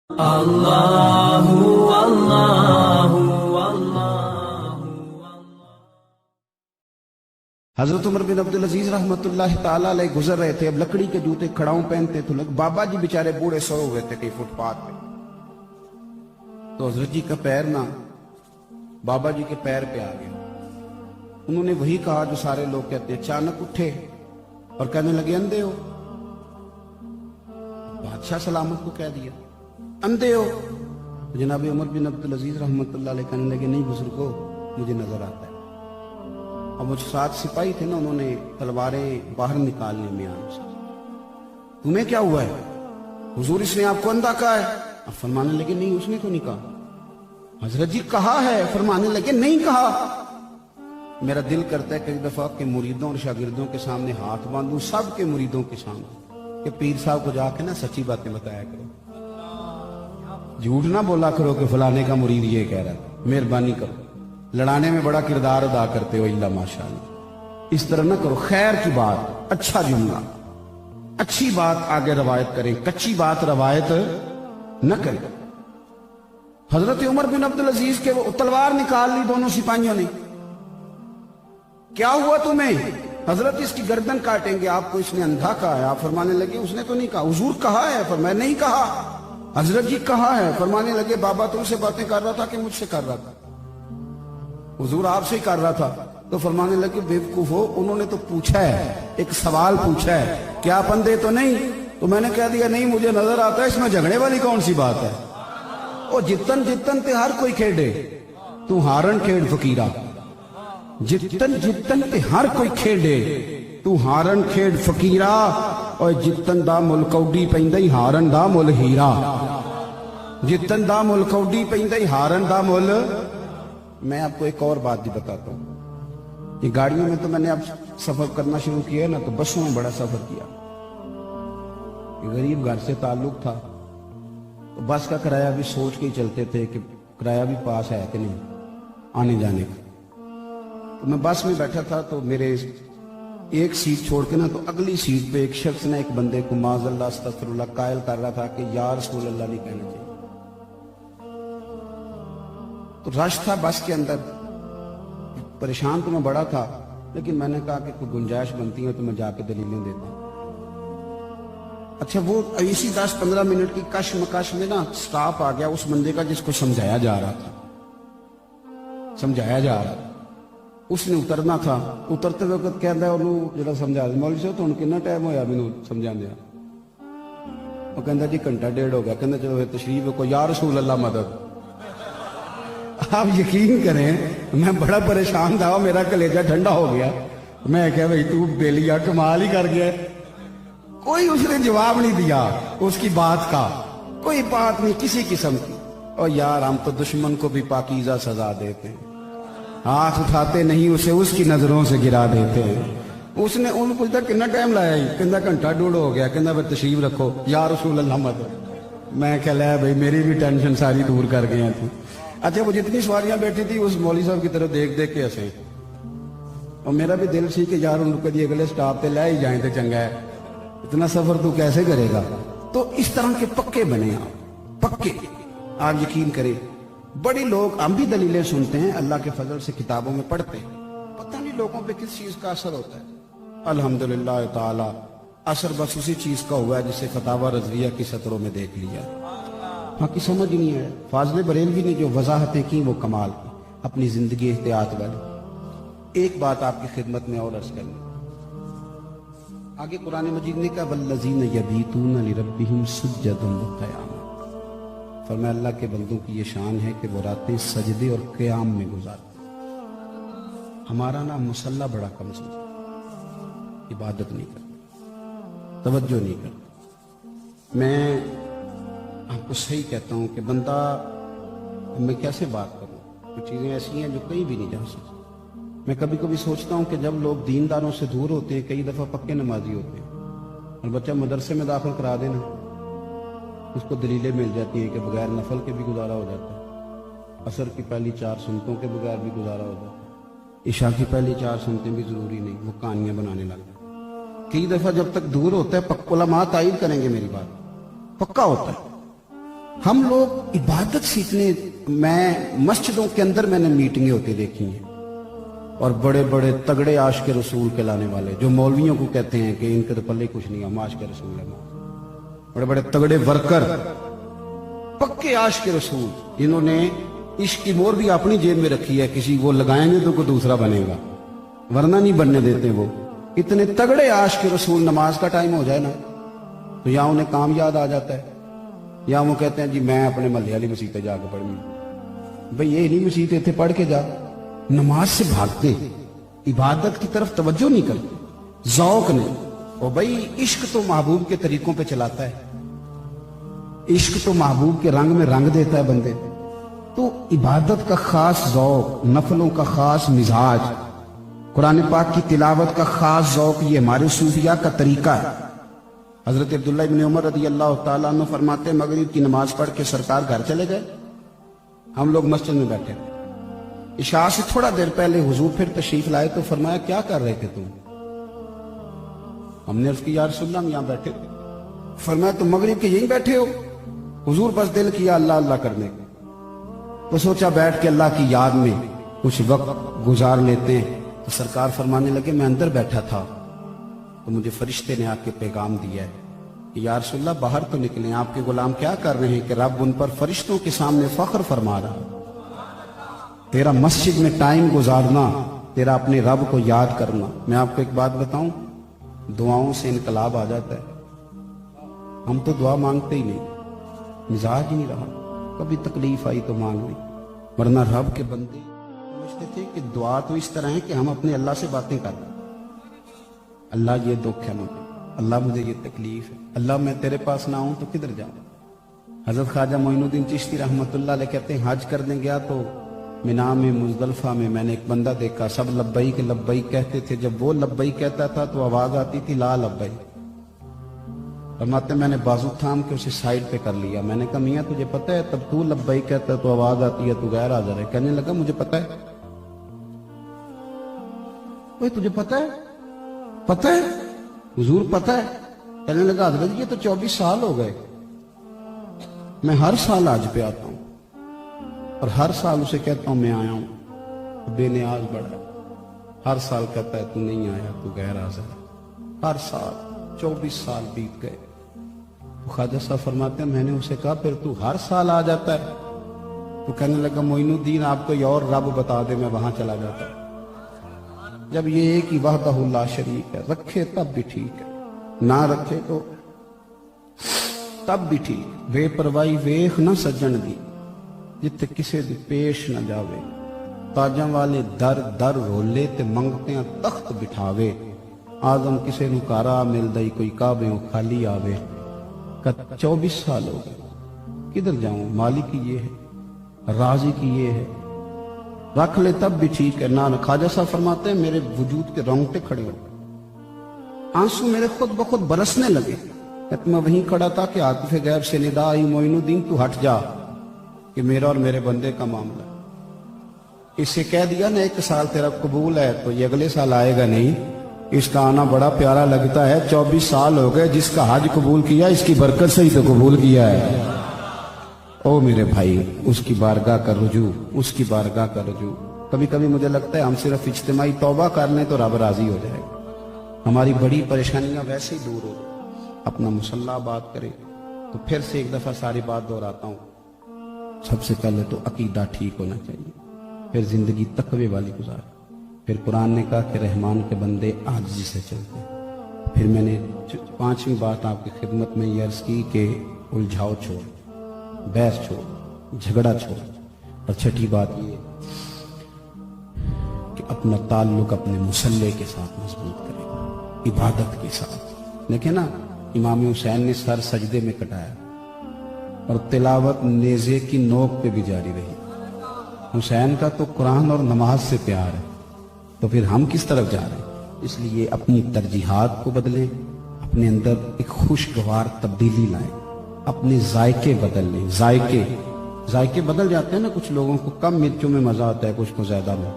اللہ اللہ اللہ۔ حضرت عمر بن عبدالعزیز رحمت اللہ تعالی علیہ گزر رہے تھے، اب لکڑی کے جوتے کھڑاؤں پہنتے تو بابا جی بیچارے بوڑھے سوئے ہوئے تھے کہیں فٹ پاتھ پہ، تو حضرت جی کا پیر نہ بابا جی کے پیر پہ آ گیا۔ انہوں نے وہی کہا جو سارے لوگ کہتے، اچانک اٹھے اور کہنے لگے اندھے ہو؟ بادشاہ سلامت کو کہہ دیا اندھے ہو؟ جناب عمر بن عبدالعزیز رحمت اللہ علیہ کہنے لگے نہیں بزرگو، مجھے نظر آتا ہے۔ اب وہ ساتھ سپاہی تھے نا، انہوں نے تلواریں باہر نکالنے میں آنے سے، تمہیں کیا ہوا ہے حضور، اس نے آپ کو اندھا کہا ہے؟ اب فرمانے لگے نہیں، اس نے تو نہیں کہا۔ حضرت جی کہا ہے، فرمانے لگے نہیں کہا۔ میرا دل کرتا ہے کئی دفعہ کہ مریدوں اور شاگردوں کے سامنے ہاتھ باندھوں، سب کے مریدوں کے سامنے، کہ پیر صاحب کو جا کے نا سچی باتیں بتایا کرو، جھوٹ نہ بولا کرو کہ فلانے کا مرید یہ کہہ رہا ہے، مہربانی کرو، لڑانے میں بڑا کردار ادا کرتے ہو اللہ ماشاءاللہ، اس طرح نہ کرو، خیر کی بات، اچھا جملہ، اچھی بات آگے روایت کریں، کچی بات روایت نہ کریں۔ حضرت عمر بن عبدالعزیز کے وہ تلوار نکال لی دونوں سپاہیوں نے، کیا ہوا تمہیں؟ حضرت اس کی گردن کاٹیں گے، آپ کو اس نے اندھا کہا ہے۔ آپ فرمانے لگے اس نے تو نہیں کہا۔ حضور کہا ہے؟ فرمایا نہیں کہا۔ حضرت جی کہا ہے؟ فرمانے لگے بابا تم سے باتیں کر رہا تھا کہ مجھ سے کر رہا تھا؟ حضور آپ سے ہی کر رہا تھا۔ تو فرمانے لگے بیوقوف ہو، انہوں نے تو پوچھا ہے، ایک سوال پوچھا ہے کہ آپ اندھے تو نہیں؟ تو میں نے کہہ دیا نہیں مجھے نظر آتا ہے، اس میں جھگڑے والی کون سی بات ہے؟ او جتن جتن تے ہر کوئی کھیڑے، تو ہارن کھیڑ فقیرہ، جتن جتن تے ہر کوئی کھیڑے، تو ہارن کھیڑ فقیرہ، اور جتن دا مل کوڈی پیندائی ہارن دا مل ہیرا، جتن دا مل کوڈی پیندائی ہارن دا مل۔ میں آپ کو ایک اور بات بھی بتاتا ہوں، یہ گاڑیوں میں تو میں نے اب سفر کرنا شروع کیا ہے نا، تو بسوں میں بڑا سفر کیا، غریب گھر سے تعلق تھا، تو بس کا کرایہ بھی سوچ کے ہی چلتے تھے کہ کرایہ بھی پاس ہے کہ نہیں آنے جانے کا۔ تو میں بس میں بیٹھا تھا، تو میرے ایک سیٹ چھوڑ کے نا، تو اگلی سیٹ پہ ایک شخص نے ایک بندے کو معاذ اللہ استغفر اللہ قائل کر رہا تھا کہ یا رسول اللہ نہیں کہنا چاہیے۔ تو رش تھا بس کے اندر، پریشان تو میں بڑا تھا، لیکن میں نے کہا کہ کوئی گنجائش بنتی ہے تو میں جا کے دلیلیں دیتا ہوں۔ اچھا وہ اسی 10-15 منٹ کی کش مکش میں نا سٹاپ آ گیا اس بندے کا جس کو سمجھایا جا رہا تھا، اس نے اترنا تھا۔ اترتے وقت کہتا ہے انہوں جڑا سمجھا دیا مولوی صاحب تھوڑا کتنا ٹائم ہویا مینوں سمجھا دیا؟ وہ کہتا جی گھنٹہ ڈیڑھ ہو گیا۔ کہتا چلو پھر تشریف کو یا رسول اللہ مدد۔ آپ یقین کریں میں بڑا پریشان تھا، میرا کلیجہ ٹھنڈا ہو گیا، میں کہا بھائی تو بیلیا کمال ہی کر گیا۔ کوئی اس نے جواب نہیں دیا اس کی بات کا، کوئی بات نہیں کسی قسم کی۔ اور یار ہم تو دشمن کو بھی پاکیزہ سزا دیتے ہیں، ہاتھ اٹھاتے نہیں اسے، اس کی نظروں سے گرا دیتے ہیں۔ اس نے ان پوچھتا کتنا ٹائم لایا ہی؟ کہتا گھنٹہ ڈوڑ ہو گیا۔ کہتا پھر تشریف رکھو یا رسول اللہ مدد۔ میں کہا لے بھائی میری بھی ٹینشن ساری دور کر گیا تھی۔ اچھا وہ جتنی سواریاں بیٹھی تھی اس مولوی صاحب کی طرف دیکھ دیکھ کے ہنسے، اور میرا بھی دل سی کہ یار ان کو اگلے سٹاپ پہ لے ہی جائیں تو چنگا ہے، اتنا سفر تو کیسے کرے گا؟ تو اس طرح کے پکے بنے آپ، پکے۔ آپ یقین کریں بڑی لوگ ہم بھی دلیلیں سنتے ہیں اللہ کے فضل سے، کتابوں میں پڑھتے ہیں، پتہ نہیں لوگوں پہ کس چیز کا اثر ہوتا ہے۔ الحمدللہ تعالی اثر بس اسی چیز کا ہوا ہے جسے فتاوی رضویہ کی سطروں میں دیکھ لیا، باقی سمجھ نہیں ہے۔ فاضل بریلوی نے جو وضاحتیں کی وہ کمال کی، اپنی زندگی احتیاط والی۔ ایک بات آپ کی خدمت میں اور عرض کرنی، آگے قرآن مجید نے کہا والذین یبیتون لربہم سجدا وقیاما، فرمایا اللہ کے بندوں کی یہ شان ہے کہ وہ راتیں سجدے اور قیام میں گزارتے۔ ہمارا نا مسلح بڑا کم سمجھتا، عبادت نہیں کرتا، توجہ نہیں کرتا۔ میں آپ کو صحیح کہتا ہوں کہ بندہ، میں کیسے بات کروں، کچھ چیزیں ایسی ہیں جو کہیں بھی نہیں جا سکتی۔ میں کبھی کبھی سوچتا ہوں کہ جب لوگ دینداروں سے دور ہوتے ہیں، کئی دفعہ پکے نمازی ہوتے ہیں، اور بچہ مدرسے میں داخل کرا دینا، اس کو دلیلیں مل جاتی ہیں کہ بغیر نفل کے بھی گزارا ہو جاتا ہے، عصر کی پہلی 4 سنتوں کے بغیر بھی گزارا ہو جاتا ہے، عشاء کی پہلی 4 سنتیں بھی ضروری نہیں، وہ کہانیاں بنانے لگتا ہے۔ کئی دفعہ جب تک دور ہوتا ہے، علماء تائید کریں گے میری بات، پکا ہوتا ہے، ہم لوگ عبادت سیکھنے، میں مسجدوں کے اندر میں نے میٹنگیں ہوتی دیکھی ہیں، اور بڑے بڑے تگڑے عاشق رسول کے لانے والے جو مولویوں کو کہتے ہیں کہ ان کے تو پلے کچھ نہیں، ہم عاشق رسول ہیں، بڑے بڑے تگڑے ورکر، پکے عاشق رسول، جنہوں نے عشق کی مور بھی اپنی جیب میں رکھی ہے، کسی وہ لگائیں گے تو کوئی دوسرا بنے گا، ورنہ نہیں بننے دیتے وہ اتنے تگڑے عاشق رسول۔ نماز کا ٹائم ہو جائے نا تو یا انہیں کام یاد آ جاتا ہے، یا وہ کہتے ہیں جی میں اپنے محلے والی مسجد پہ جا کے پڑھوں گی۔ بھئی یہ نہیں مسجد اتنے پڑھ کے جا، نماز سے بھاگتے، عبادت کی طرف توجہ نہیں کرتے، ذوق نہیں۔ اور بھئی عشق تو محبوب کے طریقوں پہ چلاتا ہے، عشق تو محبوب کے رنگ میں رنگ دیتا ہے بندے، تو عبادت کا خاص ذوق، نفلوں کا خاص مزاج، قرآن پاک کی تلاوت کا خاص ذوق، یہ ہمارے صوفیاء کا طریقہ ہے۔ حضرت عبداللہ ابن عمر رضی اللہ تعالیٰ عنہ فرماتے ہیں مغرب کی نماز پڑھ کے سرکار گھر چلے گئے، ہم لوگ مسجد میں بیٹھے تھے، عشاء سے تھوڑا دیر پہلے حضور پھر تشریف لائے تو فرمایا کیا کر رہے تھے تم؟ ہم نے عرض کی یا رسول اللہ ہم یہاں بیٹھے تھے۔ فرمایا تم مغرب کے یہیں بیٹھے ہو؟ حضور بس دل کیا اللہ اللہ کرنے کو، تو سوچا بیٹھ کے اللہ کی یاد میں کچھ وقت گزار لیتے ہیں، تو سرکار فرمانے لگے میں اندر بیٹھا تھا تو مجھے فرشتے نے آ کے پیغام دیا ہے کہ یا رسول اللہ باہر تو نکلیں، آپ کے غلام کیا کر رہے ہیں کہ رب ان پر فرشتوں کے سامنے فخر فرما رہا۔ تیرا مسجد میں ٹائم گزارنا، تیرا اپنے رب کو یاد کرنا۔ میں آپ کو ایک بات بتاؤں، دعاؤں سے انقلاب آ جاتا ہے۔ ہم تو دعا مانگتے ہی نہیں، مزاج ہی نہیں رہا، کبھی تکلیف آئی تو مانگ لی، ورنہ رب کے بندے سمجھتے تھے کہ دعا تو اس طرح ہے کہ ہم اپنے اللہ سے باتیں کر رہے ہیں، اللہ یہ دکھ ہے مجھے، اللہ مجھے یہ تکلیف ہے، اللہ میں تیرے پاس نہ ہوں تو کدھر جاؤں۔ حضرت خواجہ معین الدین چشتی رحمۃ اللہ علیہ کہتے ہیں حج کرنے گیا تو مینا میں مزدلفہ میں میں نے ایک بندہ دیکھا، سب لبیک لبیک کہتے تھے، جب وہ لبیک کہتا تھا تو آواز آتی تھی لا لبیک۔ فرماتے میں نے بازو تھام کے اسے سائیڈ پہ کر لیا، میں نے کہا میاں تجھے پتہ ہے تب تو لبیک کہتا ہے تو آواز آتی ہے تو غیر حاضر ہے؟ کہنے لگا مجھے پتہ ہے۔ اوے تجھے پتہ ہے؟ پتہ ہے حضور پتہ ہے؟ کہنے لگا حضرت یہ تو 24 سال ہو گئے، میں ہر سال حج پہ آتا ہوں اور ہر سال اسے کہتا ہوں میں آیا ہوں، بے نیاز بڑا ہے، ہر سال کہتا ہے تو نہیں آیا تو غیر حاضر ہے، ہر سال 24 سال بیت گئے۔ خواجہ صاحب فرماتے ہیں میں نے اسے کہا پھر تو ہر سال آ جاتا ہے؟ تو کہنے لگا معین الدین آپ کوئی اور رب بتا دے میں وہاں چلا جاتا۔ جب یہ ایک ہی وحدہ لا شریک ہے، رکھے تب بھی ٹھیک ہے، نہ رکھے تو تب بھی ٹھیک۔ بے پرواہی ویخ نہ سجن دی جتے کسے دی پیش نہ جاوے، تاجاں والے در در رولے تے منگتے ہیں تخت بٹھاوے، آدم کسے نو کارا مل دئی کوئی کعبے خالی آوے۔ 24 سال ہو گئے، کدھر جاؤں؟ مالک کی یہ ہے، رازق کی یہ ہے، رکھ لے تب بھی ٹھیک ہے نہ۔ خواجہ صاحب فرماتے ہیں میرے وجود کے رونگٹے کھڑے ہو گئے، آنسو میرے خود بخود برسنے لگے۔ میں وہیں کھڑا تھا کہ عاطف غیب سے ندا آئی معین الدین تو ہٹ جا کہ میرا اور میرے بندے کا معاملہ ہے۔ اس سے کہہ دیا نا 1 سال تیرا قبول ہے تو یہ اگلے سال آئے گا نہیں، اس کا آنا بڑا پیارا لگتا ہے، 24 سال ہو گئے، جس کا حج قبول کیا اس کی برکت سے ہی تو قبول کیا ہے۔ او میرے بھائی اس کی بارگاہ کا رجوع، اس کی بارگاہ کا رجوع۔ کبھی کبھی مجھے لگتا ہے ہم صرف اجتماعی توبہ کر لیں تو رب راضی ہو جائے گا، ہماری بڑی پریشانیاں ویسے ہی دور ہو جائیں۔ اپنا مصلح بات کریں تو پھر سے ایک دفعہ ساری بات دہراتا ہوں، سب سے پہلے تو عقیدہ ٹھیک ہونا چاہیے، پھر زندگی تقوی والی گزار، پھر قرآن نے کہا کہ رحمان کے بندے عاجزی سے چلتے ہیں، پھر میں نے 5ویں بات آپ کی خدمت میں یہ عرض کی کہ الجھاؤ چھوڑ، بحث چھوڑ، جھگڑا چھوڑ، اور 6ٹھی بات یہ کہ اپنا تعلق اپنے مصلح کے ساتھ مضبوط کرے، عبادت کے ساتھ۔ دیکھیں نا امام حسین نے سر سجدے میں کٹایا اور تلاوت نیزے کی نوک پہ بھی جاری رہی۔ حسین کا تو قرآن اور نماز سے پیار ہے، تو پھر ہم کس طرف جا رہے ہیں؟ اس لیے اپنی ترجیحات کو بدلیں، اپنے اندر ایک خوشگوار تبدیلی لائیں، اپنے ذائقے بدل لیں۔ ذائقے بدل جاتے ہیں نا، کچھ لوگوں کو کم مرچوں میں مزہ آتا ہے، کچھ کو زیادہ میں۔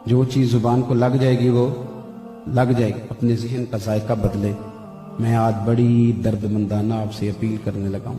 جو چیز زبان کو لگ جائے گی وہ لگ جائے گی، اپنے ذہن کا ذائقہ بدلے۔ میں آج بڑی درد مندانہ آپ سے اپیل کرنے لگا ہوں،